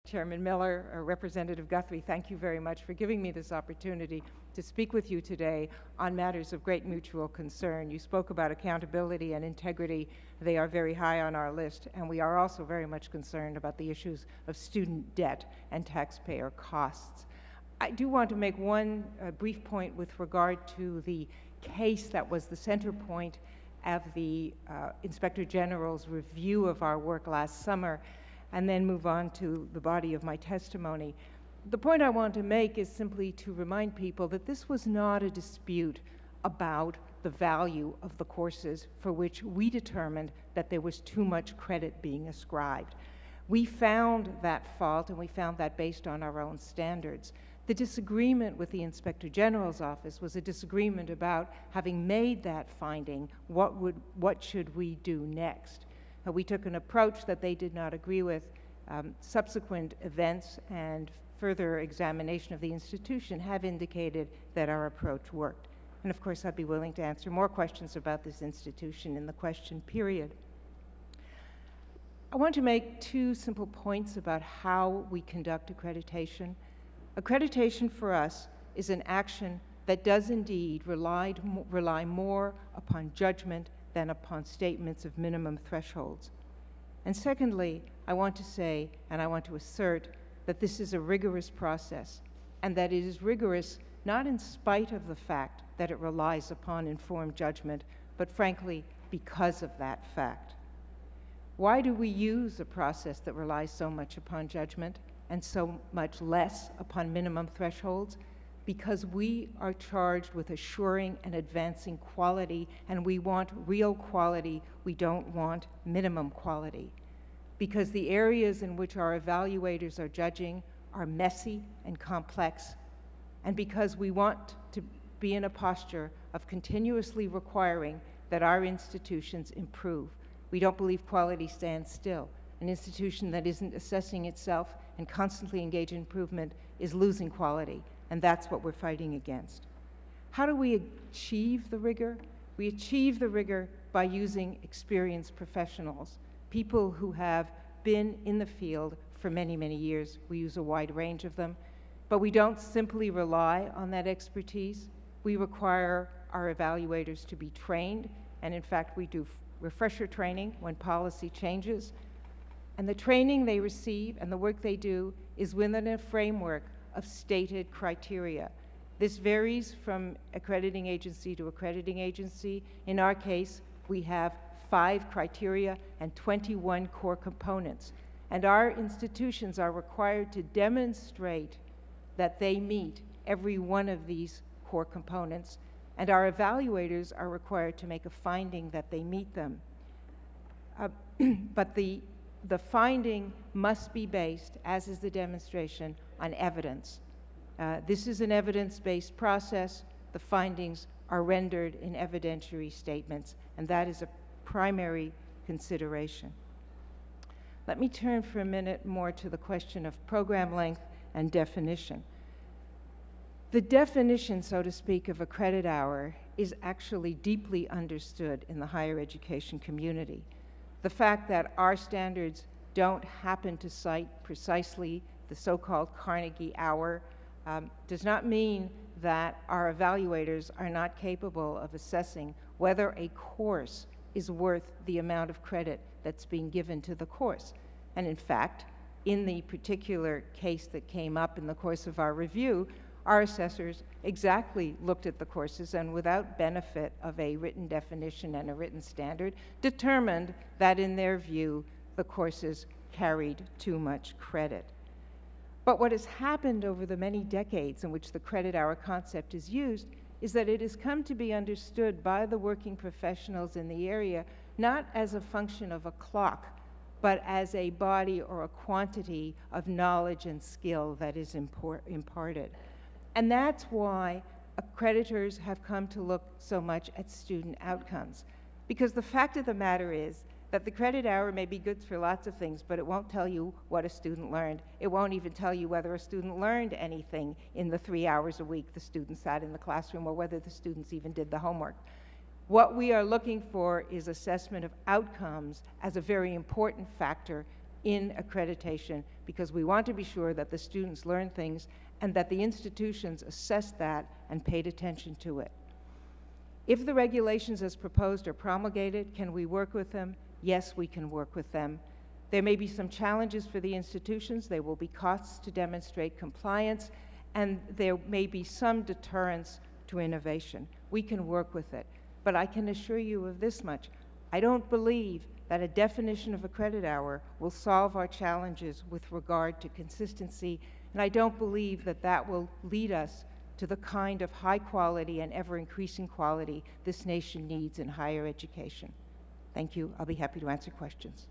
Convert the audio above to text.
Chairman Miller, Representative Guthrie, thank you very much for giving me this opportunity to speak with you today on matters of great mutual concern. You spoke about accountability and integrity. They are very high on our list, and we are also very much concerned about the issues of student debt and taxpayer costs. I do want to make one brief point with regard to the case that was the center point of the Inspector General's review of our work last summer, and then move on to the body of my testimony. The point I want to make is simply to remind people that this was not a dispute about the value of the courses for which we determined that there was too much credit being ascribed. We found that fault, and we found that based on our own standards. The disagreement with the Inspector General's office was a disagreement about, having made that finding, what should we do next? We took an approach that they did not agree with. Subsequent events and further examination of the institution have indicated that our approach worked. And of course, I'd be willing to answer more questions about this institution in the question period. I want to make two simple points about how we conduct accreditation. Accreditation for us is an action that does indeed rely more upon judgment than upon statements of minimum thresholds. And secondly, I want to say, and I want to assert, that this is a rigorous process, and that it is rigorous not in spite of the fact that it relies upon informed judgment, but frankly, because of that fact. Why do we use a process that relies so much upon judgment and so much less upon minimum thresholds? Because we are charged with assuring and advancing quality, and we want real quality, we don't want minimum quality. Because the areas in which our evaluators are judging are messy and complex, and because we want to be in a posture of continuously requiring that our institutions improve. We don't believe quality stands still. An institution that isn't assessing itself and constantly engaged in improvement is losing quality. And that's what we're fighting against. How do we achieve the rigor? We achieve the rigor by using experienced professionals, people who have been in the field for many, many years. We use a wide range of them. But we don't simply rely on that expertise. We require our evaluators to be trained. And in fact, we do refresher training when policy changes. And the training they receive and the work they do is within a framework of stated criteria. This varies from accrediting agency to accrediting agency. In our case, we have 5 criteria and 21 core components. And our institutions are required to demonstrate that they meet every one of these core components, and our evaluators are required to make a finding that they meet them. But the finding must be based, as is the demonstration, on evidence. This is an evidence-based process. The findings are rendered in evidentiary statements, and that is a primary consideration. Let me turn for a minute more to the question of program length and definition. The definition, so to speak, of a credit hour is actually deeply understood in the higher education community. The fact that our standards don't happen to cite precisely the so-called Carnegie hour does not mean that our evaluators are not capable of assessing whether a course is worth the amount of credit that's being given to the course. And in fact, in the particular case that came up in the course of our review, our assessors exactly looked at the courses and, without benefit of a written definition and a written standard, determined that in their view the courses carried too much credit. But what has happened over the many decades in which the credit hour concept is used is that it has come to be understood by the working professionals in the area not as a function of a clock, but as a body or a quantity of knowledge and skill that is imparted. And that's why accreditors have come to look so much at student outcomes. Because the fact of the matter is that the credit hour may be good for lots of things, but it won't tell you what a student learned. It won't even tell you whether a student learned anything in the 3 hours a week the student sat in the classroom, or whether the students even did the homework. What we are looking for is assessment of outcomes as a very important factor in accreditation, because we want to be sure that the students learn things and that the institutions assessed that and paid attention to it. If the regulations as proposed are promulgated, can we work with them? Yes, we can work with them. There may be some challenges for the institutions. There will be costs to demonstrate compliance, and there may be some deterrence to innovation. We can work with it. But I can assure you of this much. I don't believe that a definition of a credit hour will solve our challenges with regard to consistency, and I don't believe that that will lead us to the kind of high quality and ever-increasing quality this nation needs in higher education. Thank you. I'll be happy to answer questions.